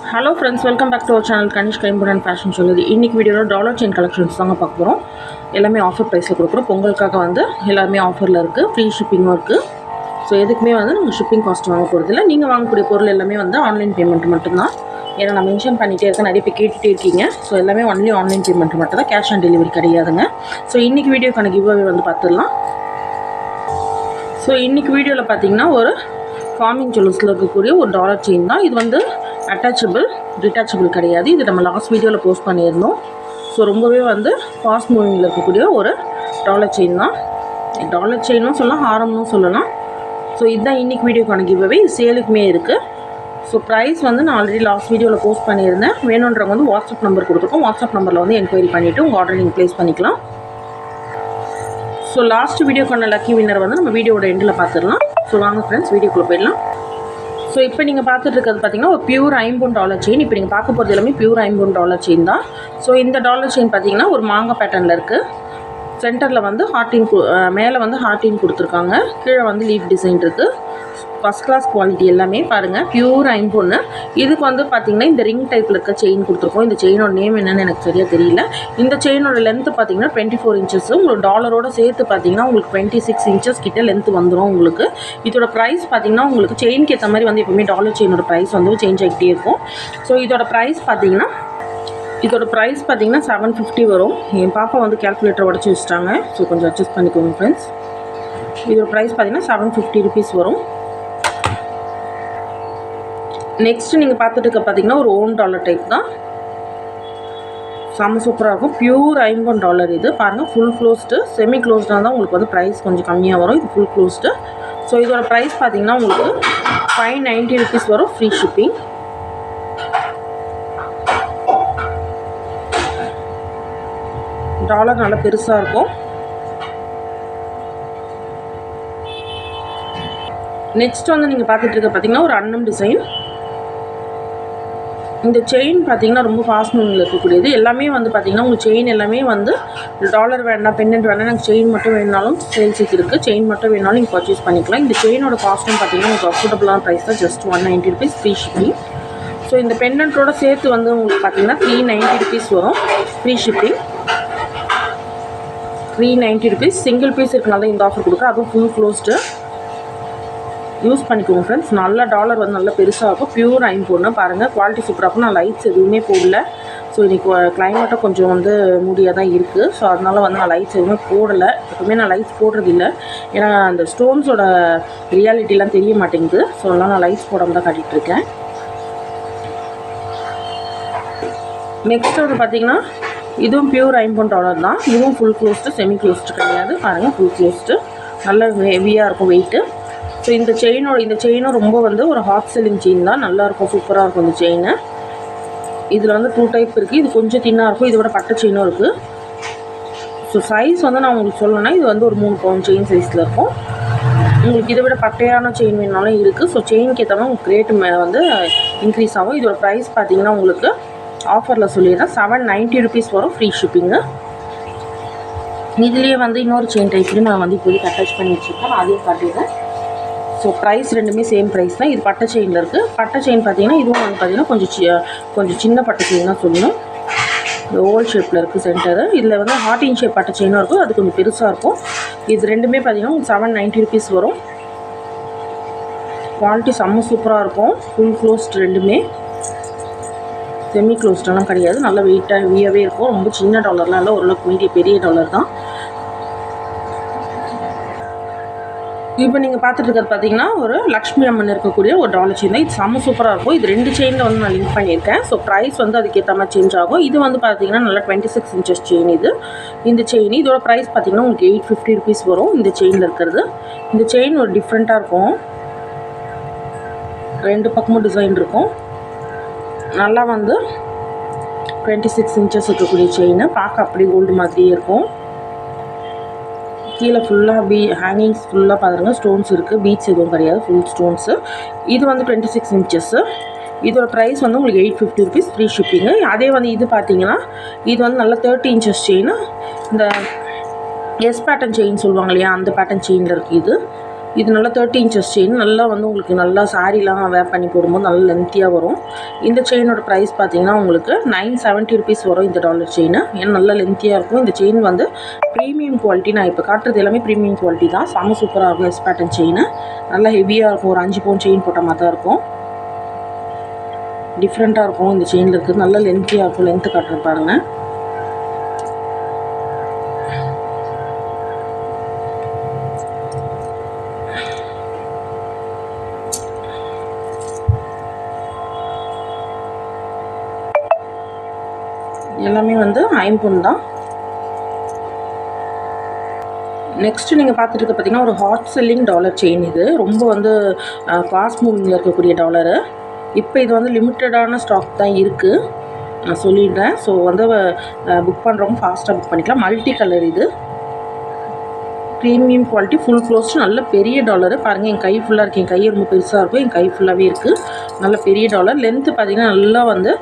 Hello friends, welcome back to our channel Kanishka Important Fashion சொல்லுது. இன்னைக்கு வீடியோல dollar chain collections தாங்க பார்க்க போறோம். எல்லாமே ஆஃபர் பிரைஸ்ல கொடுக்குறோம். பொங்கலுக்காக வந்து எல்லாமே ஆஃபர்ல இருக்கு. ஃப்ரீ ஷிப்பிங்கும் இருக்கு. ஸோ எதுக்குமே வந்து நம்ம ஷிப்பிங் காஸ்ட் வாங்க போகிறது இல்லை. நீங்கள் வாங்கக்கூடிய பொருள் எல்லாமே வந்து ஆன்லைன் பேமெண்ட் மட்டும்தான். ஏன்னா நான் மென்ஷன் பண்ணிகிட்டே இருக்கேன், நிறைய பேர் கேட்டுகிட்டே இருக்கீங்க. ஸோ எல்லாமே ஒன்லி ஆன்லைன் பேமெண்ட் மட்டும் தான், கேஷ் ஆன் டெலிவரி கிடையாதுங்க. ஸோ இன்றைக்கி வீடியோக்கான கிவ் அவே வந்து பார்த்துடலாம். ஸோ இன்றைக்கி வீடியோவில் பார்த்தீங்கன்னா ஒரு ஃபார்மிங் ஜுவல்ஸில் இருக்கக்கூடிய ஒரு டாலர் செயின் தான். இது வந்து அட்டாச்சபிள், டிட்டாச்சபிள் கிடையாது. இது நம்ம லாஸ்ட் வீடியோவில் போஸ்ட் பண்ணியிருந்தோம். ஸோ ரொம்பவே வந்து ஃபாஸ்ட் மூவிங்கில் இருக்கக்கூடிய ஒரு டாலர் செயின் தான். டாலர் செயினும் சொல்லலாம், ஹாரம்னும் சொல்லலாம். ஸோ இதுதான் இன்றைக்கி வீடியோக்கான கிவ் அவே. இது சேலுக்குமே இருக்குது. ஸோ ப்ரைஸ் வந்து நான் ஆல்ரெடி லாஸ்ட் வீடியோவில் போஸ்ட் பண்ணியிருந்தேன். வேணுன்றவங்க வந்து வாட்ஸ்அப் நம்பர் கொடுத்துருக்கோம். வாட்ஸ்அப் நம்பரில் வந்து என்கொயரி பண்ணிவிட்டு உங்கள் ஆர்டர் நீங்கள் ப்ளேஸ் பண்ணிக்கலாம். ஸோ லாஸ்ட் வீடியோக்கான லக்கி வின்னர் வந்து நம்ம வீடியோட எண்டில் பார்த்துடலாம். ஸோ வாங்க ஃப்ரெண்ட்ஸ், வீடியோக்குள்ளே போயிடலாம். ஸோ இப்போ நீங்கள் பார்த்துட்டு இருக்கிறது பார்த்தீங்கன்னா ஒரு பியூர் ஐம்பொன் டாலர் செயின். இப்போ நீங்கள் பார்க்க போகிறது எல்லாமே பியூர் ஐம்பொன் டாலர் செயின் தான். ஸோ இந்த டாலர் செயின் பார்த்தீங்கன்னா ஒரு மாங்காய் பேட்டர்னில் இருக்குது. சென்டரில் வந்து ஹார்டின், மேலே வந்து ஹார்டின் கொடுத்துருக்காங்க. கீழே வந்து லீஃப் டிசைன் இருக்குது. ஃபஸ்ட் கிளாஸ் குவாலிட்டி எல்லாமே பாருங்கள், பியூர் ஐம்பொன்று. இதுக்கு வந்து பார்த்திங்கன்னா இந்த ரிங் டைப்பில் இருக்க செயின் கொடுத்துருக்கோம். இந்த செயினோட நேம் என்னென்னு எனக்கு சரியாக தெரியல. இந்த செயினோட லென்த்து பார்த்தீங்கன்னா 24 இன்ச்சஸ். உங்களுக்கு டாலரோட சேர்த்து பார்த்தீங்கன்னா உங்களுக்கு 26 இன்ச்சஸ் கிட்ட லென்த்து வந்துடும் உங்களுக்கு. இதோட ப்ரைஸ் பார்த்தீங்கன்னா உங்களுக்கு செயினுக்கு ஏற்ற மாதிரி வந்து எப்பவுமே டாலர் செயினோட ப்ரைஸ் வந்து சேஞ்ச் ஆகிட்டே இருக்கும். ஸோ இதோட ப்ரைஸ் பார்த்தீங்கன்னா 750 வரும். என் பாப்பா வந்து கேல்குலேட்டர் உடச்சி வச்சுட்டாங்க. ஸோ கொஞ்சம் அட்ஜஸ்ட் பண்ணிக்கோங்க ஃப்ரெண்ட்ஸ். இதோட ப்ரைஸ் பார்த்தீங்கன்னா 750 ருபீஸ் வரும். நெக்ஸ்ட்டு நீங்கள் பார்த்துட்டு இருக்க பார்த்தீங்கன்னா ஒரு ஓன் டாலர் டைப் தான். செம்ம சூப்பராக இருக்கும். பியூர் ஐம்பொன் டாலர் இது பாருங்கள். ஃபுல் க்ளோஸ்டு, செமி க்ளோஸ்டாக தான் உங்களுக்கு வந்து ப்ரைஸ் கொஞ்சம் கம்மியாக வரும். இது ஃபுல் க்ளோஸ்டு. ஸோ இதோட ப்ரைஸ் பார்த்தீங்கன்னா உங்களுக்கு 590 ருபீஸ் வரும், ஃப்ரீ ஷிப்பிங். டாலர் நல்லா பெருசாக இருக்கும். நெக்ஸ்ட் வந்து நீங்கள் பார்த்துட்டு இருக்க பார்த்தீங்கன்னா ஒரு அன்னம் டிசைன். இந்த செயின் பார்த்தீங்கன்னா ரொம்ப ஃபாஸ்ட் மூவிங்கில் இருக்கக்கூடியது. எல்லாமே வந்து பார்த்தீங்கன்னா உங்கள் செயின் எல்லாமே வந்து டாலர் வேண்டாம், பெண்டன்ட் வேண்டாம், எனக்கு செயின் மட்டும் வேணாலும் சேல்ஸுக்கு இருக்குது. செயின் மட்டும் வேணாலும் நீங்கள் பர்ச்சேஸ் பண்ணிக்கலாம். இந்த செயினோட காஸ்ட்டும் பார்த்தீங்கன்னா உங்களுக்கு அஃபோர்டபுளான ப்ரைஸ் தான், just 190 rupees, free shipping. So இந்த பெண்டன்ட்டோட சேர்த்து வந்து உங்களுக்கு பார்த்தீங்கன்னா 390 ருபீஸ் வரும், free shipping. 390 rupees. Single piece இருக்கனால இந்த ஆஃபர் கொடுக்குறேன். அதுவும் ஃபுல் க்ளோஸ்டு. யூஸ் பண்ணிக்கோங்க ஃப்ரெண்ட்ஸ். நல்ல டாலர் வந்து நல்லா பெருசாக இருக்கும். பியூர் ஐம்பொன்று பாருங்கள், குவாலிட்டி சூப்பராக இருக்கும். நான் லைட்ஸ் எதுவுமே போடல. ஸோ இன்றைக்கி கிளைமேட்டும் கொஞ்சம் வந்து மூடியாக தான் இருக்குது. ஸோ அதனால் வந்து நான் லைட்ஸ் எதுவுமே போடலை. எப்பவுமே நான் லைட்ஸ் போடுறதில்ல, ஏன்னா அந்த ஸ்டோன்ஸோட ரியாலிட்டிலாம் தெரிய மாட்டேங்குது. ஸோ அதனால் நான் லைட்ஸ் போடாமல் தான் காட்டிகிட்ருக்கேன். நெக்ஸ்ட் வந்து பார்த்திங்கன்னா இதுவும் பியூர் ஐம்பொன் டாலர் தான். இதுவும் ஃபுல் க்ளோஸ்டு, செமி க்ளோஸ்டு கிடையாது. பாருங்கள், ஃபுல் க்ளோஸ்டு. நல்ல ஹெவியாக இருக்கும் வெயிட்டு. ஸோ இந்த செயினும் ரொம்ப வந்து ஒரு ஹாட் செல்லிங் செயின் தான். நல்லாயிருக்கும், சூப்பராக இருக்கும் இந்த செயின். இதில் வந்து 2 டைப் இருக்குது. இது கொஞ்சம் தின்னாக இருக்கும், இதோட பட்டை செயினும் இருக்குது. ஸோ சைஸ் வந்து நான் உங்களுக்கு சொல்லணும்னா இது வந்து ஒரு 3 பவுண்ட் செயின் சைஸில் இருக்கும். உங்களுக்கு இதை விட பட்டையான செயின் வேணாலும் இருக்குது. ஸோ செயினுக்கு ஏற்ற மாதிரி உங்களுக்கு ரேட்டு வந்து இன்க்ரீஸ் ஆகும். இதோட ப்ரைஸ் பார்த்தீங்கன்னா உங்களுக்கு ஆஃபரில் சொல்லிடுறேன், 790 ருபீஸ் வரும், ஃப்ரீ ஷிப்பிங்கு. இதுலேயே வந்து இன்னொரு செயின் டைப்லேயும் நான் வந்து இப்போதைக்கு அட்டாச் பண்ணி வச்சுருக்கேன். நான் அதையும் காட்டிடுறேன். ஸோ ப்ரைஸ் ரெண்டுமே சேம் ப்ரைஸ் தான். இது பட்டை செயினில் இருக்குது. பட்டை செயின் பார்த்தீங்கன்னா இதுவும் வந்து பார்த்திங்கன்னா கொஞ்சம் சின்ன பட்டை செயின் தான் சொல்லணும். இந்த ஓவல் ஷேப்பில் இருக்குது சென்டரு. இதில் வந்து ஹார்டின் ஷேப் பட்டை செயினும் இருக்குது, அது கொஞ்சம் பெருசாக இருக்கும். இது ரெண்டுமே பார்த்திங்கன்னா 790 ருபீஸ் வரும். குவாலிட்டி செம்ம சூப்பராக இருக்கும். ஃபுல் க்ளோஸ்டு ரெண்டுமே, செமி க்ளோஸ்டெல்லாம் கிடையாது. நல்லா வெயிட்டாக ஹெவியாகவே இருக்கும். ரொம்ப சின்ன டாலர்லாம் இல்லை, ஓரளவுக்கு பெரிய டாலர் தான். இப்போ நீங்கள் பார்த்துட்டு இருக்கிறது பார்த்தீங்கன்னா ஒரு லக்ஷ்மி அம்மன் இருக்கக்கூடிய ஒரு டாலர் செயின் தான். இது செம்ம சூப்பராக இருக்கும். இது 2 செயினில் வந்து நான் லிங்க் பண்ணியிருக்கேன். ஸோ ப்ரைஸ் வந்து அதுக்கேற்ற மாதிரி சேஞ்ச் ஆகும். இது வந்து பார்த்தீங்கன்னா நல்லா 26 இன்ச்சஸ் செயின் இது. இந்த செயின் இதோட ப்ரைஸ் பார்த்தீங்கன்னா உங்களுக்கு 850 ருபீஸ் வரும். இந்த செயினில் இருக்கிறது, இந்த செயின் ஒரு டிஃப்ரெண்ட்டாக இருக்கும். 2 பக்கமும் டிசைன் இருக்கும். நல்லா வந்து 26 இன்ச்சஸ் இருக்கக்கூடிய செயின். பார்க்க அப்படி கோல்டு மாதிரியே இருக்கும். கீழே ஃபுல்லாக ஹேங்கிங்ஸ் ஃபுல்லாக பாருங்கள், ஸ்டோன்ஸ் இருக்குது. பீட்ஸ் எதுவும் கிடையாது, ஃபுல் ஸ்டோன்ஸு. இது வந்து 26 இன்ச்சஸ்ஸு. இதோட ப்ரைஸ் வந்து உங்களுக்கு 850 ருபீஸ், ஃப்ரீ ஷிப்பிங்கு. அதே வந்து இது பார்த்தீங்கன்னா இது வந்து நல்லா 30 இன்ச்சஸ் செயின். இந்த எஸ் பேட்டர்ன் செயின் சொல்லுவாங்க இல்லையா, அந்த பேட்டர்ன் செயினில் இருக்குது. இது நல்லா 30 இன்ச்சஸ் செயின். நல்லா வந்து உங்களுக்கு நல்லா சாரீலாம் வேர் பண்ணி போடும்போது நல்லா லென்த்தியாக வரும். இந்த செயினோட ப்ரைஸ் பார்த்தீங்கன்னா உங்களுக்கு 970 ருபீஸ் வரும் இந்த டாலர் செயின். ஏன்னா நல்லா லென்த்தியாக இருக்கும். இந்த செயின் வந்து ப்ரீமியம் குவாலிட்டி. நான் இப்போ காட்டுறது எல்லாமே ப்ரீமியம் குவாலிட்டி தான். செம்ம சூப்பராக இருக்கும். எஸ் பேட்டர்ன் செயின் நல்லா ஹெவியாக இருக்கும். ஒரு 5 பவுன் செயின் போட்ட மாதிரி தான் இருக்கும். டிஃப்ரெண்ட்டாக இருக்கும் இந்த செயினில் இருக்குது. நல்லா லென்த்தியாக இருக்கும். லென்த்து காட்டுறேன் பாருங்கள். எல்லாமே வந்து 5 பவுன் தான். நெக்ஸ்ட்டு நீங்கள் பார்த்துட்டு இருக்க பார்த்தீங்கன்னா ஒரு ஹாட் செல்லிங் டாலர் செயின். இது ரொம்ப வந்து ஃபாஸ்ட் மூவிங்கில் இருக்கக்கூடிய டாலரு. இப்போ இது வந்து லிமிட்டடான ஸ்டாக் தான் இருக்குது, நான் சொல்லிடுறேன். ஸோ வந்து புக் பண்ணுறவங்க ஃபாஸ்ட்டாக புக் பண்ணிக்கலாம். மல்டி கலர், இது ப்ரீமியம் குவாலிட்டி, ஃபுல் க்ளோஸ்டு, நல்ல பெரிய டாலரு. பாருங்கள் என் கை ஃபுல்லாக இருக்குது. என் கை ரொம்ப பெருசாக இருக்கும். என் கை ஃபுல்லாகவே இருக்குது. நல்ல பெரிய டாலர். லென்த்து பார்த்திங்கன்னா நல்லா வந்து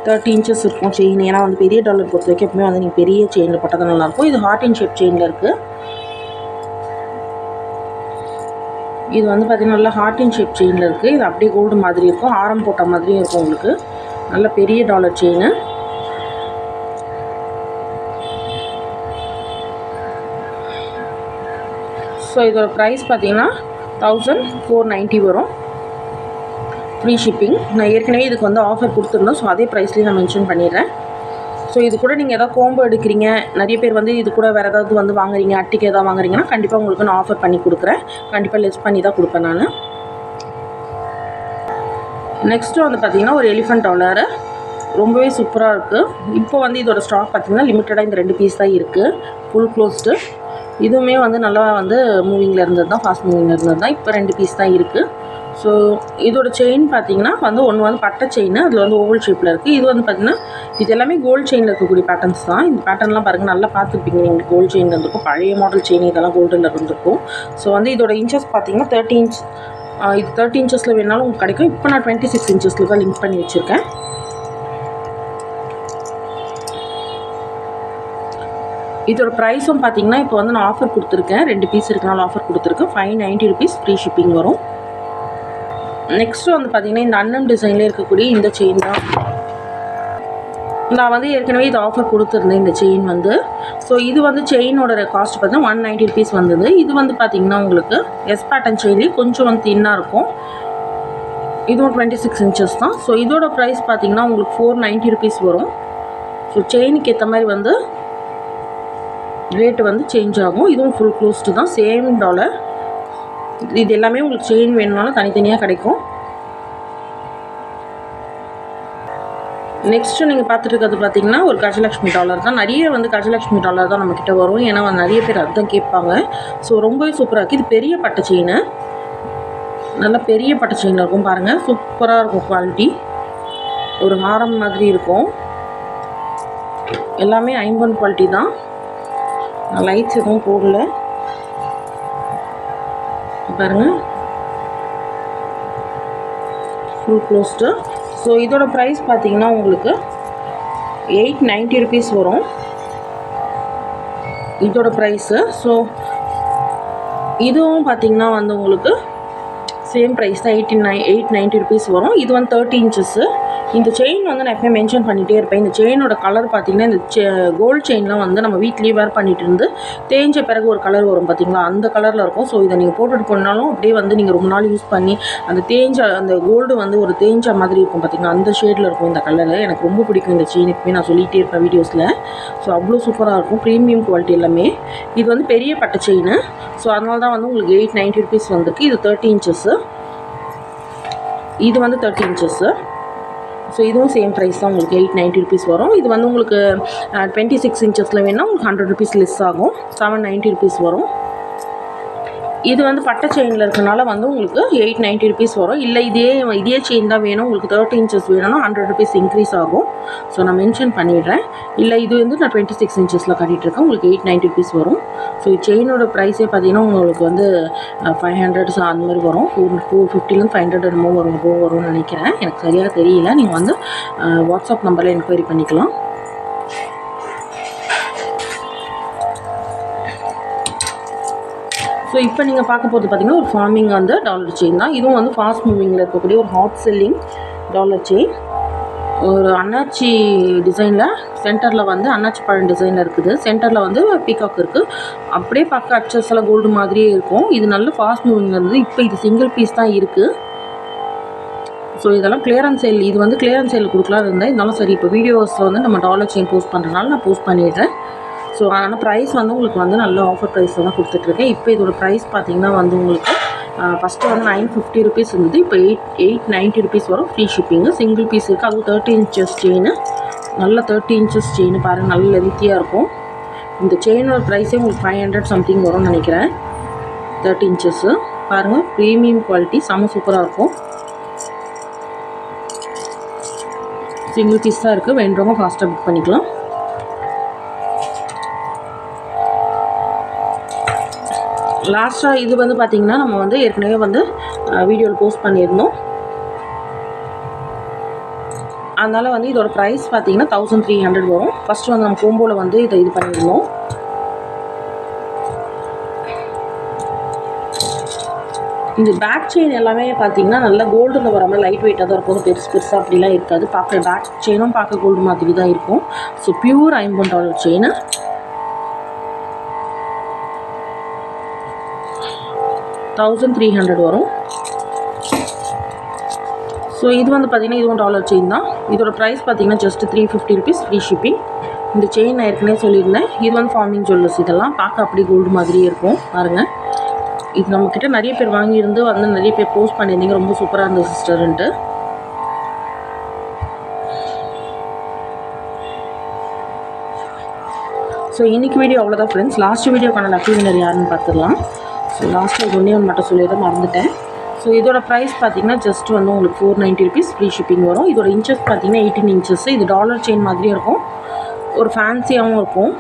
30 இன்ச்சஸ் இருக்கும் செயின். ஏன்னா வந்து பெரிய டாலர் பொறுத்த வரைக்கும் எப்பவுமே வந்து நீங்கள் பெரிய செயினில் போட்டால் தான் நல்லாயிருக்கும். இது ஹார்ட் இன் ஷேப் செயினில் இருக்குது. இது வந்து பார்த்திங்கன்னா நல்லா ஹார்ட் இன் ஷேப் செயினில் இருக்குது. இது அப்படியே கோல்டு மாதிரி இருக்கும். ஆரம் போட்ட மாதிரியும் இருக்கும். உங்களுக்கு நல்ல பெரிய டாலர் செயின். ஸோ இதோட ப்ரைஸ் பார்த்திங்கன்னா 1490 வரும். Free shipping. நான் ஏற்கனவே இதுக்கு வந்து ஆஃபர் கொடுத்துருந்தோம். ஸோ அதே ப்ரைஸ்லேயும் நான் மென்ஷன் பண்ணிடுறேன். ஸோ இது கூட நீங்கள் எதாவது கோம்போ எடுக்கிறீங்க, நிறைய பேர் வந்து இது கூட வேறு ஏதாவது வந்து வாங்குறீங்க, அட்டிக்கு எதாவது வாங்குறீங்கன்னா கண்டிப்பாக உங்களுக்கு நான் ஆஃபர் பண்ணி கொடுக்குறேன். கண்டிப்பாக லெஸ் பண்ணி தான் கொடுப்பேன் நான். நெக்ஸ்ட்டு வந்து பார்த்திங்கன்னா ஒரு எலிஃபண்ட் டாலரு. ரொம்பவே சூப்பராக இருக்குது. இப்போ வந்து இதோட ஸ்டாக் பார்த்திங்கன்னா லிமிட்டடாக இந்த 2 பீஸ் தான் இருக்குது. Full closed. இதுவுமே வந்து நல்லா வந்து மூவிங்கில் இருந்தது தான், ஃபாஸ்ட் மூவிங்கில் இருந்தது தான். இப்போ 2 பீஸ் தான் இருக்குது. ஸோ இதோட செயின் பார்த்திங்கன்னா வந்து ஒன்று வந்து பட்டை செயின், அதில் வந்து ஓவல் ஷேப்பில் இருக்குது. இது வந்து பார்த்திங்கன்னா இது எல்லாமே கோல்டு செயினில் இருக்கக்கூடிய பேட்டர்ன்ஸ் தான். இந்த பேட்டர்ன்லாம் பாருங்கள், நல்லா பார்த்துருப்பீங்க. நீங்கள் கோல்டு செயின் இருந்திருக்கும், பழைய மாடல் செயின் இதெல்லாம் கோல்டில் இருந்திருக்கும். ஸோ வந்து இதோட இன்ச்சஸ் பார்த்திங்கன்னா 30 இன்ச். இது 30 இன்ச்சஸில் வேணாலும் உங்களுக்கு கிடைக்கும். இப்போ நான் 26 இன்ச்சஸில் தான் லிங்க் பண்ணி வச்சுருக்கேன். இதோட ப்ரைஸும் பார்த்திங்கன்னா இப்போ வந்து நான் ஆஃபர் கொடுத்துருக்கேன். 2 பீஸ் இருக்கனால ஆஃபர் கொடுத்துருக்கேன். 590 ருபீஸ் ஃப்ரீ ஷிப்பிங் வரும். நெக்ஸ்ட்டு வந்து பார்த்திங்கன்னா இந்த அன்னம் டிசைனில் இருக்கக்கூடிய இந்த செயின் தான். நான் வந்து ஏற்கனவே இது ஆஃபர் கொடுத்துருந்தேன் இந்த செயின் வந்து. ஸோ இது வந்து செயினோட காஸ்ட் பார்த்தீங்கன்னா 190 ருபீஸ் வந்தது. இது வந்து பார்த்திங்கன்னா உங்களுக்கு எஸ் பேட்டர்ன் செயின்லேயே கொஞ்சம் வந்து தின்னாக இருக்கும். இதுவும் 26 இன்ச்சஸ் தான். ஸோ இதோட ப்ரைஸ் பார்த்திங்கன்னா உங்களுக்கு 490 ருபீஸ் வரும். ஸோ செயினுக்கு ஏற்ற மாதிரி வந்து ரேட்டு வந்து சேஞ்ச் ஆகும். இதுவும் ஃபுல் க்ளோஸ்டு தான், சேம் டாலர். இது எல்லாமே உங்களுக்கு செயின் வேணும்னாலும் தனித்தனியாக கிடைக்கும். நெக்ஸ்ட்டு நீங்கள் பார்த்துட்டு இருக்கிறது பார்த்திங்கன்னா ஒரு கஜலக்ஷ்மி டாலர் தான். நிறைய வந்து கஜலக்ஷ்மி டாலர் தான் நம்மக்கிட்ட வரும். ஏன்னா வந்து நிறைய பேர் அதுதான் கேட்பாங்க. ஸோ ரொம்பவே சூப்பராக இருக்குது. இது பெரிய பட்டை செயின், நல்லா பெரிய பட்டை செயினில் இருக்கும். பாருங்கள், சூப்பராக இருக்கும் குவாலிட்டி. ஒரு ஹாரம் மாதிரி இருக்கும். எல்லாமே 5 குவாலிட்டி தான். லைட்ஸ் எதுவும் போடல பாருங்கள், ஃபுல் க்ளோஸ்டு. ஸோ இதோட ப்ரைஸ் பார்த்திங்கன்னா உங்களுக்கு 890 ருபீஸ் வரும் இதோட ப்ரைஸு. ஸோ இதுவும் பார்த்திங்கன்னா வந்து உங்களுக்கு சேம் ப்ரைஸ் தான், 890 ருபீஸ் வரும். இது வந்து 30 இன்ச்சஸ்ஸு. இந்த செயின் வந்து நான் எப்போயும் மென்ஷன் பண்ணிகிட்டே இருப்பேன். இந்த செயினோட கலர் பார்த்திங்கன்னா இந்த கோல்டு செயின்லாம் வந்து நம்ம வீட்லேயே வேர் பண்ணிகிட்டு இருந்து தேஞ்ச பிறகு ஒரு கலர் வரும் பார்த்திங்களா, அந்த கலரில் இருக்கும். ஸோ இதை நீங்கள் போட்டுட்டு போனாலும் அப்படியே வந்து நீங்கள் ரொம்ப நாள் யூஸ் பண்ணி அந்த அந்த கோல்டு வந்து ஒரு தேஞ்ச மாதிரி இருக்கும் பார்த்திங்களா, அந்த ஷேடில் இருக்கும் இந்த கலரு. எனக்கு ரொம்ப பிடிக்கும் இந்த செயின். எப்போயும் நான் சொல்லிகிட்டே இருப்பேன் வீடியோஸில். ஸோ அவ்வளோ சூப்பராக இருக்கும், ப்ரீமியம் குவாலிட்டி எல்லாமே. இது வந்து பெரிய பட்டை செயின். ஸோ அதனால தான் வந்து உங்களுக்கு 890 ருபீஸ் வந்துருக்கு. இது 30 இன்ச்சஸ்ஸு. இது வந்து 30 இன்ச்சஸ்ஸு. ஸோ இதுவும் சேம் ப்ரைஸ் தான், உங்களுக்கு 890 ருபீஸ் வரும். இது வந்து உங்களுக்கு 26 இன்ச்சஸில் வேணால் உங்களுக்கு 100 ருபீஸ் லெஸ் ஆகும், 790 ருபீஸ் வரும். இது வந்து பட்டை செயினில் இருக்கனால வந்து உங்களுக்கு 890 ருபீஸ் வரும். இல்லை இதே செயின் தான் வேணும் உங்களுக்கு 30 இன்ச்சஸ் வேணும்னா 100 ருபீஸ் இன்க்ரீஸ் ஆகும். ஸோ நான் மென்ஷன் பண்ணிடுறேன். இல்லை இது வந்து நான் 26 இன்ச்சஸில் கட்டிகிட்ருக்கேன், உங்களுக்கு 890 ருபீஸ் வரும். ஸோ செயினோட ப்ரைஸே பார்த்தீங்கன்னா உங்களுக்கு வந்து 500 அந்த மாதிரி வரும். 450லேருந்து 500 என்னமோ வரும்னு நினைக்கிறேன், எனக்கு சரியாக தெரியல. நீங்கள் வந்து வாட்ஸ்அப் நம்பரில் என்கொயரி பண்ணிக்கலாம். ஸோ இப்போ நீங்கள் பார்க்க போகிறது பார்த்தீங்கன்னா ஒரு ஃபார்மிங் அந்த டாலர் செயின் தான். இதுவும் வந்து ஃபாஸ்ட் மூவிங்கில் இருக்கக்கூடிய ஒரு ஹாட் செல்லிங் டாலர் செயின். ஒரு அண்ணாச்சி டிசைனில் சென்டரில் வந்து அண்ணாச்சி பழம் டிசைனில் இருக்குது. சென்டரில் வந்து பீகாக் இருக்குது. அப்படியே பார்க்க அச்சஸ் எல்லாம் கோல்டு மாதிரியே இருக்கும். இது நல்ல ஃபாஸ்ட் மூவிங்கில் இருந்தது. இப்போ இது சிங்கிள் பீஸ் தான் இருக்குது. ஸோ இதெல்லாம் கிளியரன்ஸ் சேல். இது வந்து கிளியரன்ஸ் சேல் கொடுக்கலாம் இருந்தேன். இருந்தாலும் சரி இப்போ வீடியோஸில் வந்து நம்ம டாலர் செயின் போஸ்ட் பண்ணுறதுனால நான் போஸ்ட் பண்ணிடுறேன். ஸோ ஆனால் ப்ரைஸ் வந்து உங்களுக்கு வந்து நல்ல ஆஃபர் ப்ரைஸில் தான் கொடுத்துட்ருக்கேன். இப்போ இதோட ப்ரைஸ் பார்த்திங்கன்னா வந்து உங்களுக்கு ஃபஸ்ட்டு வந்து 950 rupees இருந்தது. இப்போ 890 rupees வரும் ஃப்ரீ ஷிப்பிங்கு. சிங்கிள் பீஸ் இருக்குது. அதுவும் 30 inches செயின். நல்ல 30 inches செயின் பாருங்கள், நல்ல லென்த்தியாக இருக்கும். இந்த செயினோட ப்ரைஸே உங்களுக்கு 500 something வரும்னு நினைக்கிறேன். 30 inches பாருங்கள், ப்ரீமியம் குவாலிட்டி, செம்ம சூப்பராக இருக்கும். சிங்கிள் பீஸ் தான் இருக்குது. வேண்டுறவங்க ஃபாஸ்ட்டாக புக் பண்ணிக்கலாம். லாஸ்ட்டாக இது வந்து பார்த்திங்கன்னா நம்ம வந்து ஏற்கனவே வந்து வீடியோவில் போஸ்ட் பண்ணியிருந்தோம். அதனால் வந்து இதோட ப்ரைஸ் பார்த்திங்கன்னா 1300 வரும். ஃபஸ்ட்டு வந்து நம்ம கோம்போவில் வந்து இதை இது பண்ணியிருந்தோம். இந்த பேக் செயின் எல்லாமே பார்த்திங்கன்னா நல்லா கோல்டில் வர மாதிரி லைட் வெயிட்டாக தான் இருக்கும். பெருசு பெருசாக அப்படிலாம் இருக்காது. பார்க்க பேக் செயினும் பார்க்க கோல்டு மாதிரி தான் இருக்கும். So pure $50 chain. $1300 வரும். ஸோ இது வந்து பார்த்திங்கன்னா இதுவும் டாலர் செயின் தான். இதோட ப்ரைஸ் பார்த்திங்கன்னா ஜஸ்ட் 350 rupees ஃப்ரீ ஷிப்பிங். இந்த செயின் நான் ஏற்கனவே சொல்லியிருந்தேன். இது வந்து ஃபார்மிங் ஜுவல்லர்ஸ். இதெல்லாம் பார்க்க அப்படி கோல்டு மாதிரியே இருக்கும் பாருங்கள். இது நம்மக்கிட்ட நிறைய பேர் வாங்கியிருந்து வந்து நிறைய பேர் போஸ்ட் பண்ணியிருந்தீங்க, ரொம்ப சூப்பராக இருந்தது சிஸ்டர்ன்ட்டு. ஸோ இன்றைக்கி வீடியோ அவ்வளோதான் ஃப்ரெண்ட்ஸ். லாஸ்ட் வீடியோக்கான லக்கி வின்னர் யாருன்னு பார்த்துடலாம். ஸோ லாஸ்ட்டில் இது ஒன்றே மட்டும் சொல்லிட மறந்துட்டேன். ஸோ இதோட ப்ரைஸ் பார்த்திங்கன்னா ஜஸ்ட் வந்து உங்களுக்கு 490 rupees ஃப்ரீ ஷிப்பிங் வரும். இதோட இன்ச்சஸ் பார்த்திங்கன்னா 18 inches. இது டாலர் செயின் மாதிரியும் இருக்கும், ஒரு ஃபேன்சியாகவும் இருக்கும்.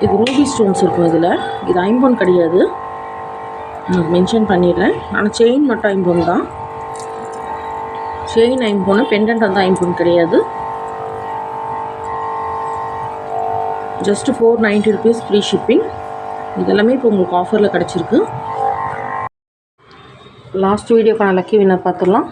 இது ரூபி ஸ்டோன்ஸ் இருக்கும் இதில். இது ஐம்பொன் கிடையாது, நான் மென்ஷன் பண்ணிடுறேன். ஆனால் செயின் மட்டும் ஐம்பொன் தான். செயின் ஐம்பொன், பெண்டன்ட் வந்து ஐம்பொன் கிடையாது. Just 490 rupees free shipping. இதெல்லாமே இப்போ உங்களுக்கு ஆஃபரில் கிடச்சிருக்கு. லாஸ்ட் வீடியோக்கான லக்கி வின்னர் பார்த்துடலாம்.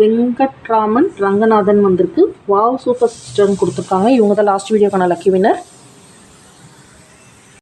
வெங்கட்ராமன் ரங்கநாதன் வந்திருக்கு. வாவ் சூப்பர் சிஸ்டர்னு கொடுத்துருக்காங்க. இவங்க தான் லாஸ்ட் வீடியோக்கான லக்கி வின்னர்.